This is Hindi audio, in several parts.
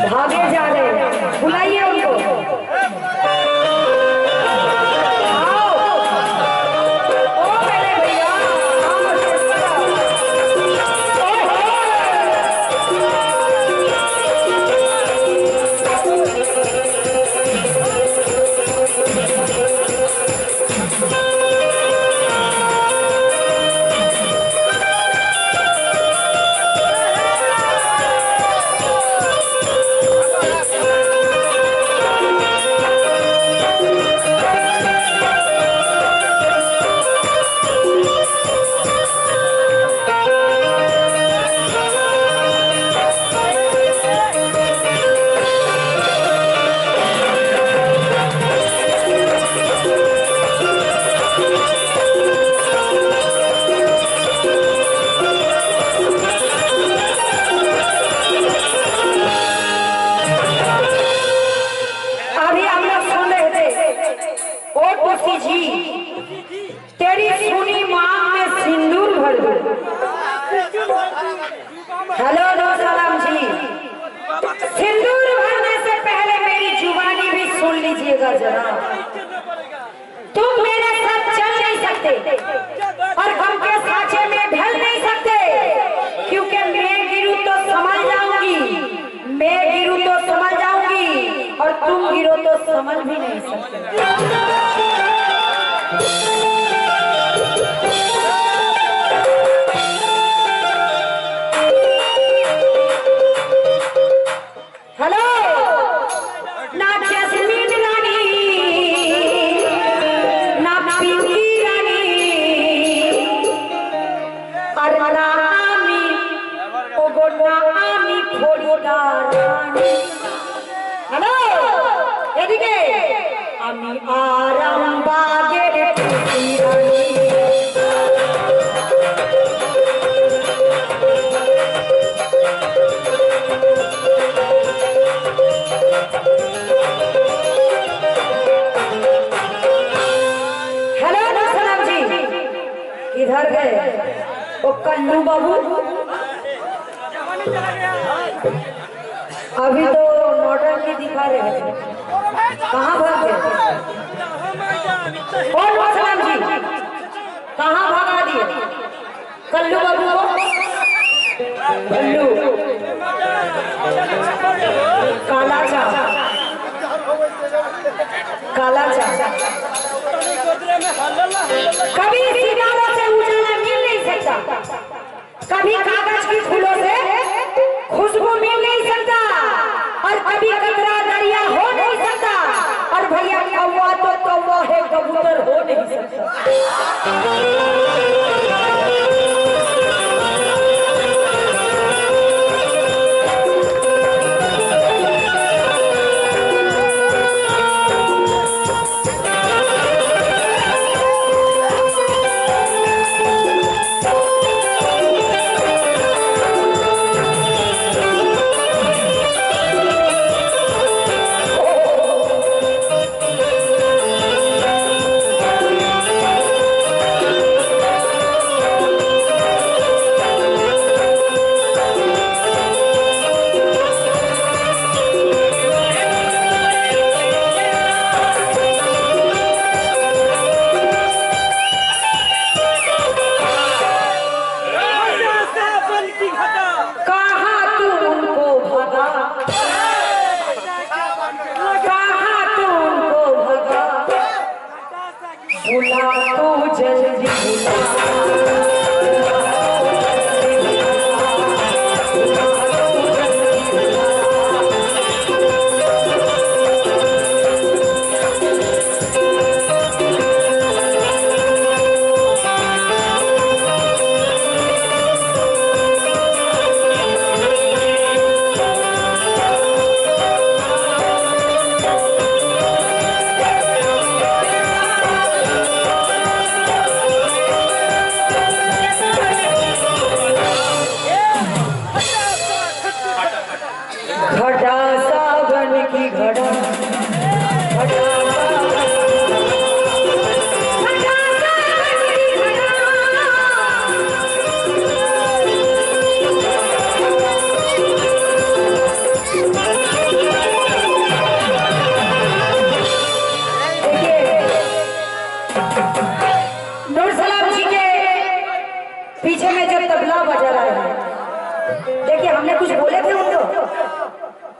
भागे जा रहे हैं, बुलाइए उनको। तेरी सुनी मांग में सिंदूर भर दो। हेलो सलाम जी, सिंदूर भरने से पहले मेरी जुबानी भी सुन लीजिएगा जरा। तुम मेरे साथ चल नहीं सकते और गम के साँचे में ढल नहीं सकते, क्योंकि मैं गिरूं तो संभल जाऊंगी, मैं गिरूं तो संभल जाऊंगी और तुम गिरो तो संभल भी नहीं सकते। हेलो ना जैस्मीन रानी ना पिंकी रानी और ना आमी ओगो ना आमी फरिदार रानी। हेलो এদিকে আমি আরামবাগের টুকি রানী। इधर गए वो कल्लू बाबू, अभी तो नौटंकी दिखा रहे थे, कहाँ भाग गए? कौन सलाम जी, कहाँ भागा दिए कल्लू बाबू को? कल्लू काला चा, काला चा कभी सितारों से उजाला मिल नहीं सकता, कभी कागज की फूलों से खुशबू मिल नहीं सकता, और कभी कतरा दरिया हो नहीं सकता, और भैया कौवा तो कौवा है, कबूतर हो नहीं सकता।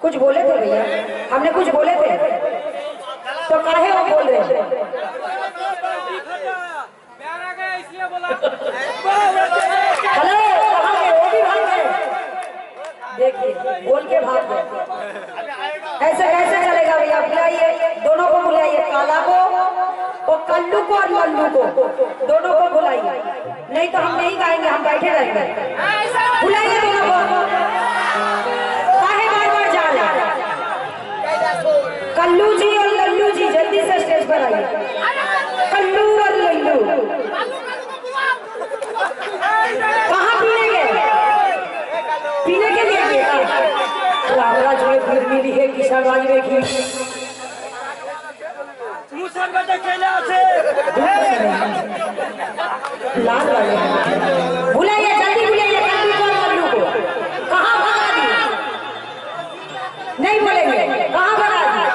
कुछ बोले थे भैया, हमने कुछ बोले थे तो काहे वो बोल रहे थे? हेलो, कहाँ गए? वो भी भाग गए। देखिए, बोल के भाग गए। ऐसे कैसे चलेगा भैया? बुलाइए, दोनों को बुलाइए, काला को और कल्लू को और लल्लू को, दोनों को बुलाइए। नहीं तो हम नहीं गाएंगे, हम बैठे रहेंगे। बुलाइए दोनों को। काहे बार-बार जा रहे? कल्लू जी और लल्लू जी जल्दी से स्टेज पर आइए। कल्लू और लल्लू कहाँ पीने गए? पीने के लिए गए? रावरा जो है फिर मिली है किसान राज में की लाल वाले बुलाइए, जल्दी बुलाइए कल्लू को और लल्लू को। कहाँ भगा दिए? नहीं बोलेंगे, कहाँ भगा दिए?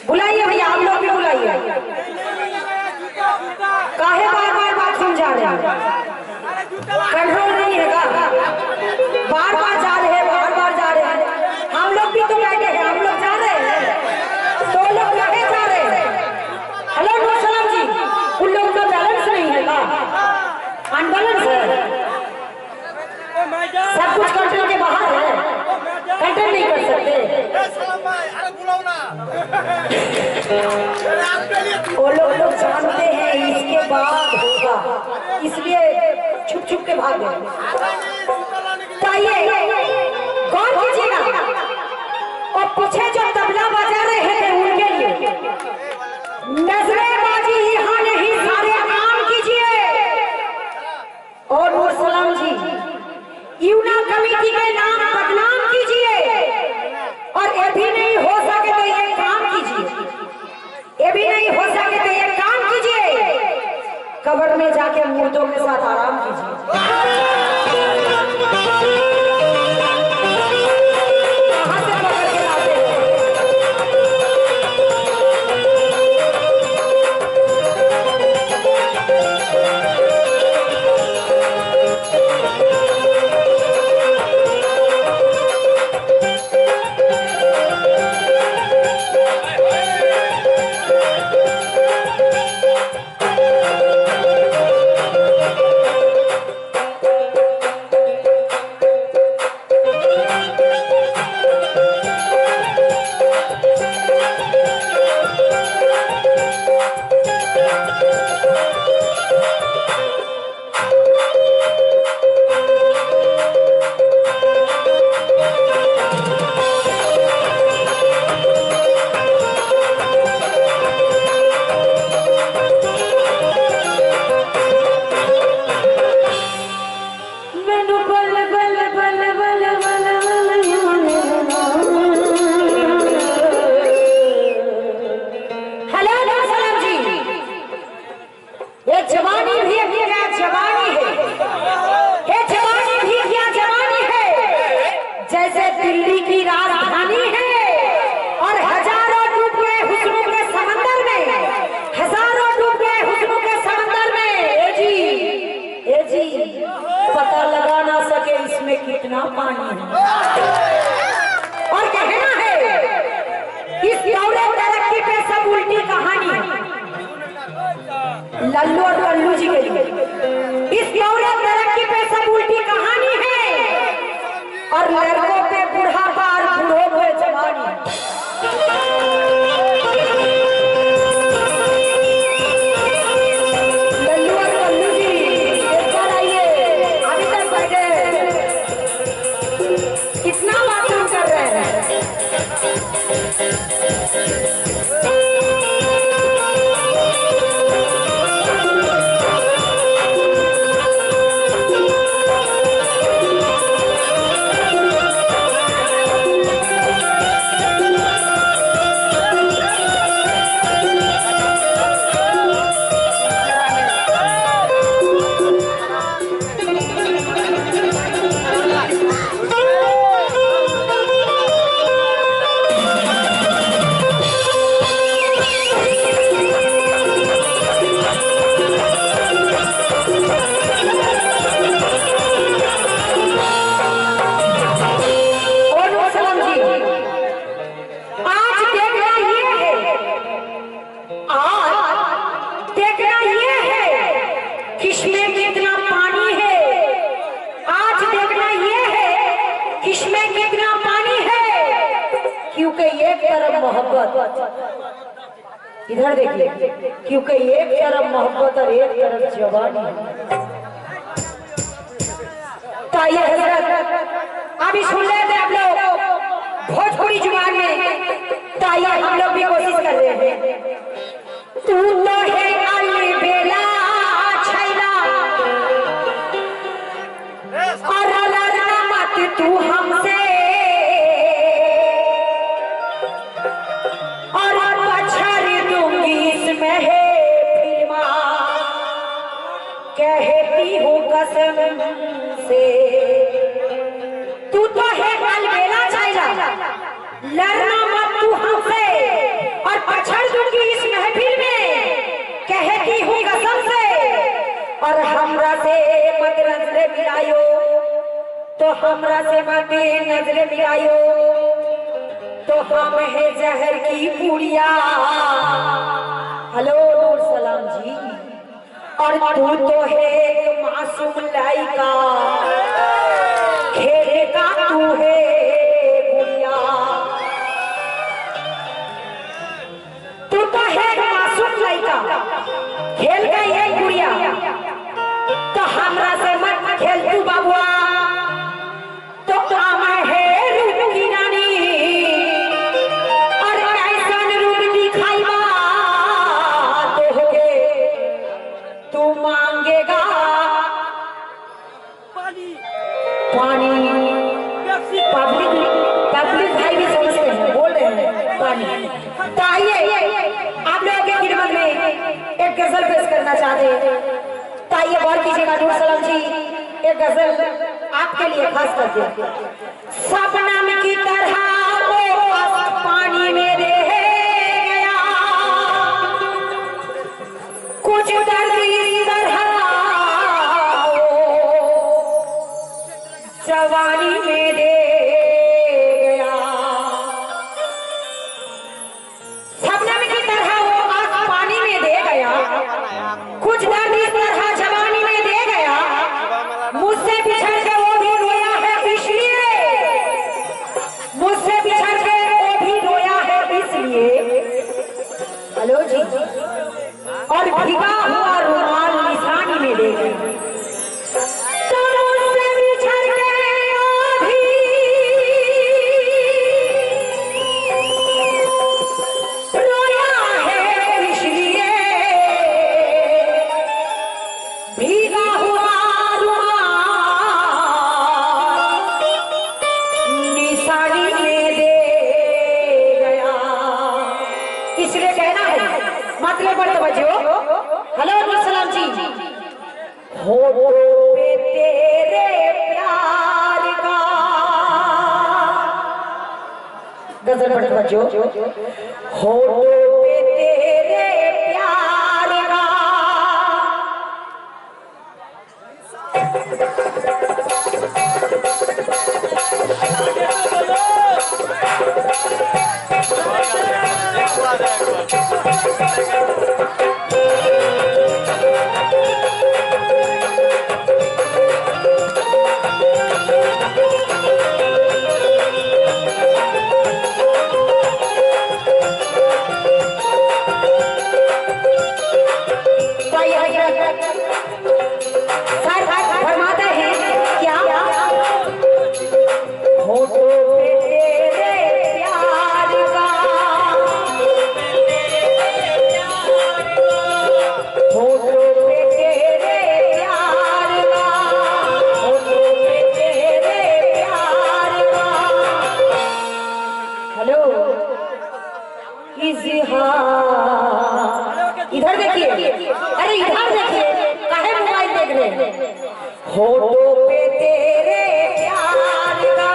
बुलाइए भैया, आप लोग भी बुलाइए। काहे बार-बार बात समझा रहे हैं? कंट्रोल नहीं है का? बार-बार जा रहे हैं, बार-बार जा रहे हैं। हम लोग भी तो बैठे हैं, हम लोग जा रहे हैं, तो लोग लगे जा रहे हैं। हेलो नूर सलाम जी, उन लोगों का बैलेंस नहीं है का? अनबैलेंस है, सब कुछ कंट्रोल के बाहर है, कंट्रोल नहीं कर सकते। वो लोग जानते हैं इसके बाद होगा, इसलिए छुप छुप के भाग गए। गौर कीजिएगा, और पीछे जो तबला बजा रहे थे उनके लिए नजरेबाजी यहाँ नहीं, सारे काम कीजिए। और नूर सलाम जी, यूना कमेटी के नाम बदनाम कीजिए, और ये भी नहीं हो सके तो ये काम कीजिए, ये भी नहीं हो सके तो ये काम कीजिए, कब्र में जाके मुर्दों के साथ आराम कीजिए। पता लगा ना सके इसमें कितना पानी है। और कहना है इस दौरे तरक्की पे सब उल्टी कहानी है। लल्लू और कल्लू जी के लिए इस दौरे तरक्की पे सब उल्टी कहानी है, और लड़कों पे बुढ़ापा और बूढ़ों पे जवानी है। कितना बात कर रहे हैं। में इतना पानी है क्योंकि एक तरफ मोहब्बत, इधर देखिए, क्योंकि एक तरफ मोहब्बत और एक तरफ जवानी है। ताई हजरत अभी सुन लेते आप लोग भोजपुरी जुबान में, ताई हम लोग भी कोशिश कर रहे हैं। तू तो है अलबेला छैला और लड़ना मत तू हमसे, और बछड़ दूंगी इसमें है फिल्मा, कहती हूँ कसम से। तू तो है अलबेला छैला, लड़ना मत तू हमसे, और बछड़ दूंगी इस महफिल में, कहती हूँ कसम से। और हमरा से मत नजरे मिलायो, तो हमरा से मत नजरे मिलायो, तो हम है जहर की पुड़िया। हेलो नूर सलाम जी। और तू तो है एक मासूम लाइका, खेल का तू है गुड़िया। तू तो है मासूम लाइका, खेल का ये गुड़िया, तो हमरा से मत खेल तू बाबुआ, तो काम है रूप की रानी, और कैसन रूप दिखाईबा तो होगे तू मांगेगा पानी। पब्लिक भाई भी समझते हैं, बोल रहे हैं पानी। तो आइए आप लोगों के खिदमत में एक गजल पेश करना चाहते हैं। तो आइए गौर कीजिएगा नूर सलाम जी, एक गजल आपके लिए खास करके। शबनम की तरह वो पानी में रह गया, कुछ दर्द इस तरह जवानी में दे गया। शबनम की तरह वो पानी में दे गया, कुछ दर्द इस तरह जवानी में दे गया। मुझसे बिछड़ के वो भी रोया है इसलिए, मुझसे बिछड़ के वो भी रोया है इसलिए। हेलो जी। और भीगा हुआ रुमाल निशानी में दे गया, तो मुझसे बिछड़ के वो भी रोया है इसलिए। भीगा हुआ निशानी में दे गया, इसलिए कहना है मतलब पर तवज्जो। हेलो नूर सलाम जी। होठों पे तेरे प्यार का, गजल पर तवज्जो। होठों पे तेरे प्यार का, फरमाते हैं क्या, होठों पे तेरे प्यार का, होठों पे तेरे प्यार का, होठों पे तेरे प्यार का। हेलो इजहार, इधर देखिए, अरे इधर देखिए, काहे मोबाइल देख रहे हैं। होठों पे तेरे प्यार का,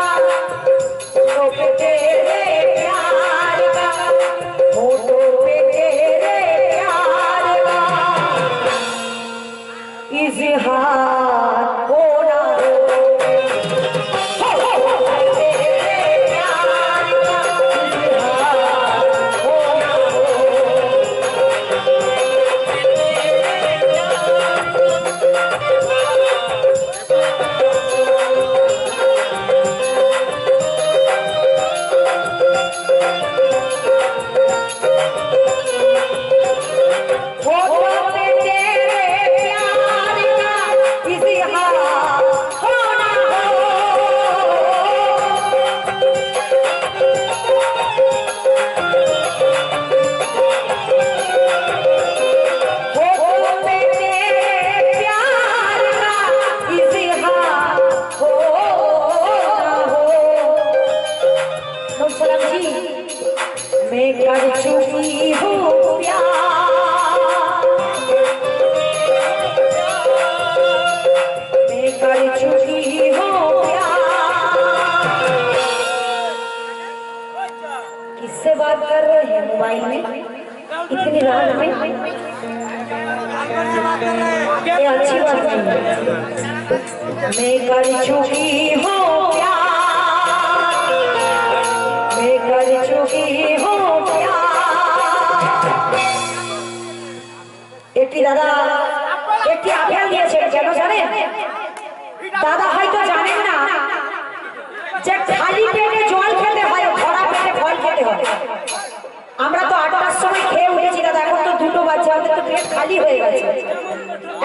होठों पे तेरे प्यार का, होठों पे तेरे प्यार का इजहार हो ना हो। होठों पे तेरे प्यार का इजहार हो ना हो। मैं कर चुकी हूँ प्यार, मैं कर चुकी हूँ प्यार। किससे बात कर रहे हैं मोबाइल में इतनी रात में? ये अच्छी बात नहीं है। मैं कर चुकी हूँ प्यार, मैं कर चुकी हूँ प्यार। একটি দাদা একটি আপেল দিয়েছে, কেন জানেন? দাদা হয়তো জানেন না যে খালি পেটে জল খেতে হয়, ভরা পেটে ফল খেতে হয়। আমরা তো 8টার সময় খেয়ে উঠেছি দাদা, এখন তো 2টো বাজছে, আমাদের তো পেট খালি হয়ে গেছে।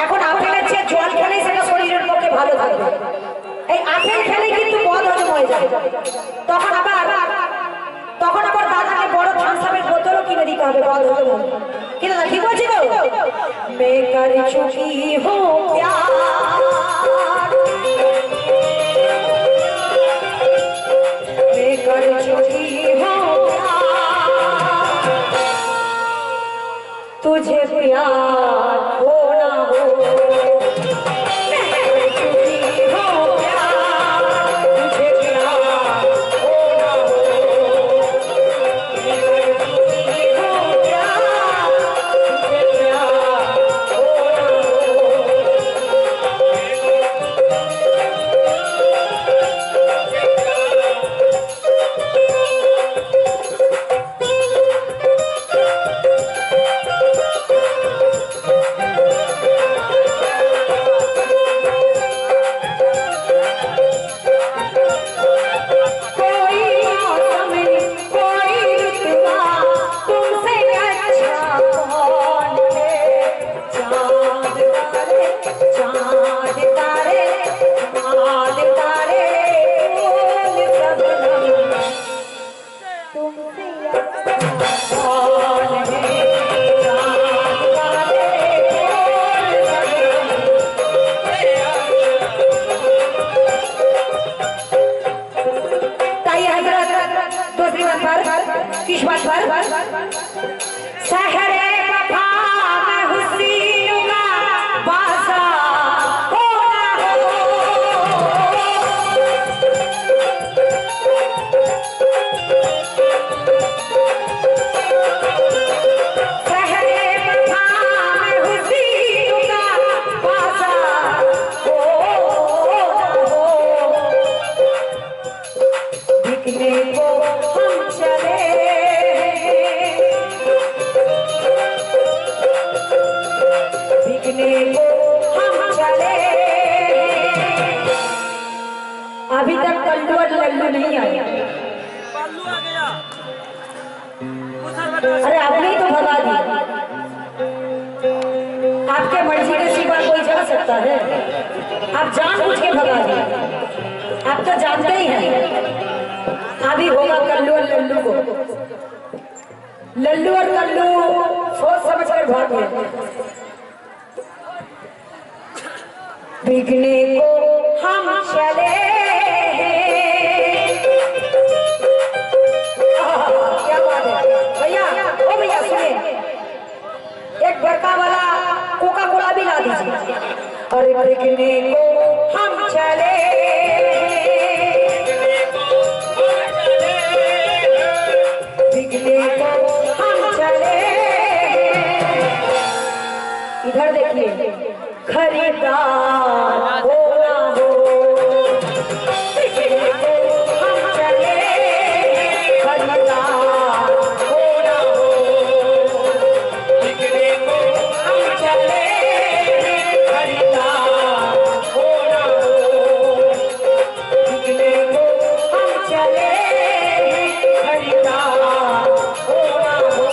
এখন আপেলের চেয়ে জল খেলেই সেটা শরীরের পক্ষে ভালো থাকবে। এই আপেল খেলেই কিন্তু বদ হজম হয়ে যায়। তখন আবার দাদাকে বড় থামসাপের বোতলও কিনে দিতে হবে বদ হজম হবে। কি দাদা ঠিক বলছি তো? मैं कर चुकी हूँ प्यार, मैं कर चुकी हूँ प्यार। तुझे प्यार हो ना हो, मैं कर चुकी हूँ प्यार। तुझे प्यार हो ना हो, मैं कर चुकी हूँ प्यार। तुझे प्यार हो ना हो। किस बात पर? सहरे वफा में हुस्न का बाज़ार हो ना हो, सहरे वफा में हुस्न का बाज़ार हो ना हो। बिकने को हम चले, बिकने को हम चले। अभी तक कल्लू और लल्लू नहीं आया। अरे आपने ही तो भगा दी। आपके मर्जी के सिवा कोई जा सकता है? आप जानबूझ के भगा दिए। आप तो जानते ही हैं अभी होगा कल्लू और लल्लू को। लल्लू और कल्लू सोच समझ कर भाग गए। बिकने को हम चले, क्या बात है भैया? ओ भैया सुनिए, एक बड़का वाला कोका कोला भी ला दीजिए। अरे बिकने को हम चले, बिकने को हम चले। इधर देखिए, खरीदार हो ना हो, बिकने को हम चले। खरीदार हो ना हो, बिकने को हम चले। खरीदार हो ना हो, बिकने को हम चले। खरीदार हो ना हो।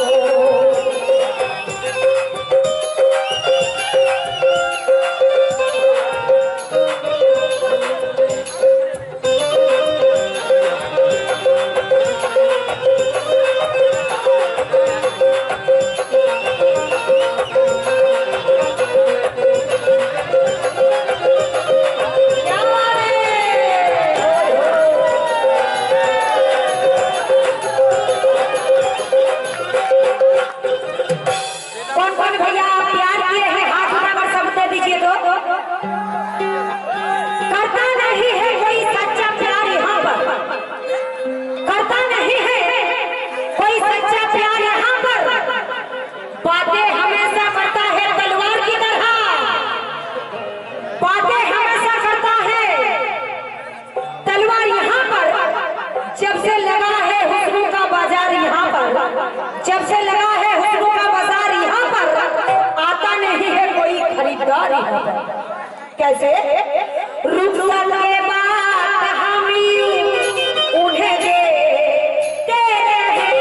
पूरा नहीं होता। कैसे? रुखसत के बाद हम उन्हें देते रहे,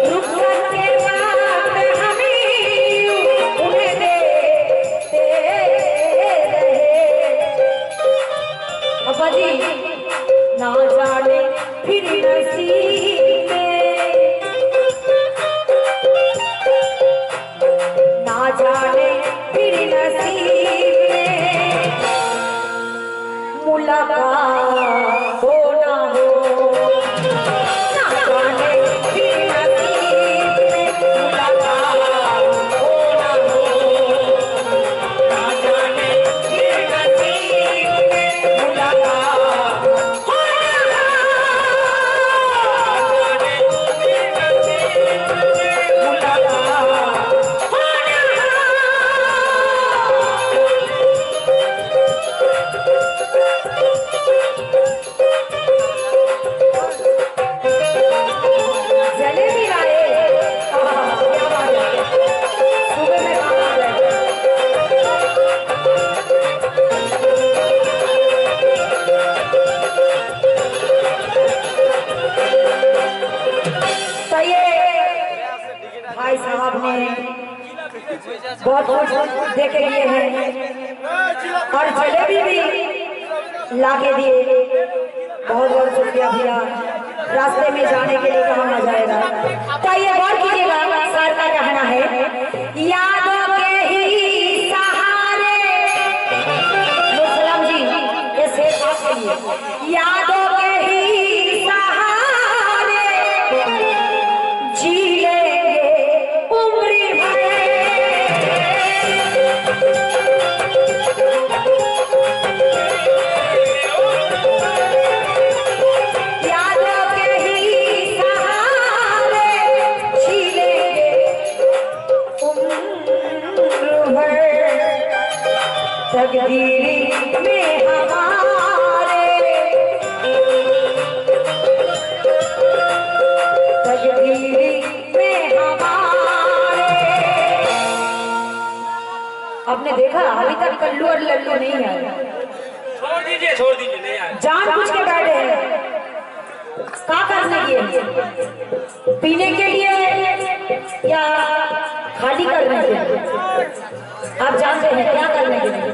रुखसत के बाद हम उन्हें देते रहे। बाबा जी ना जाने फिर नसीब में, ना जाने फिर नसीब में मुलाकात हो ना हो, ना जाने फिर नसीब में मुलाकात हो ना हो, ना जाने फिर नसीब में मुलाकात हो ना हो, मुलाकात हो ना हो। जलेबी लाए, क्या बात है, सुबह में खाना आ जाएगा। तो ये भाई साहब ने बहुत कुछ दे के लिए हैं और जलेबी भी ला के दिए। बहुत बहुत शुक्रिया भैया। रास्ते में जाने के लिए कहा जाएगा। तो ये गौर कीजिएगा, सर का कहना है यादों के ही सहारे, मुसलम जी ये शेर आपके लिए, यादों के ही सहारे जी लेंगे उम्र भर, यादों के ही सहारे जी लेंगे उम्र भर, तकदीर में हमारे, तकदीर में हमारे। आपने देखा अभी तक कल्लू और लल्लू नहीं आए। छोड़ दीजिए नहीं आए। जान पूछ के बैठे हैं, क्या करने के लिए? पीने के लिए या खाली करने के लिए? आप जानते हैं क्या करने के लिए?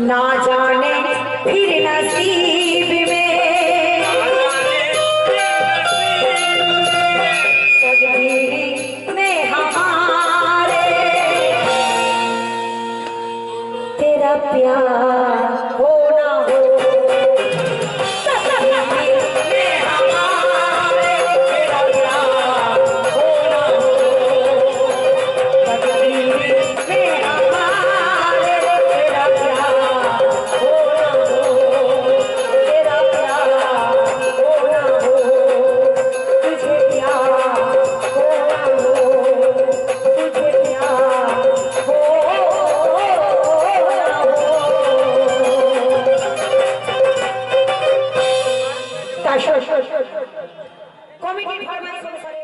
ना जाने फिर नसीब में, तकदीर में हमारे तेरा प्यार हो ना हो, तकदीर में हमारे तेरा प्यार हो ना हो, तकदीर में हमारे तेरा प्यार हो ना हो, तेरा प्यार हो ना हो, तुझे प्यार हो ना हो, तुझे प्यार हो ना हो। कमिटी फरमाइश अनुसार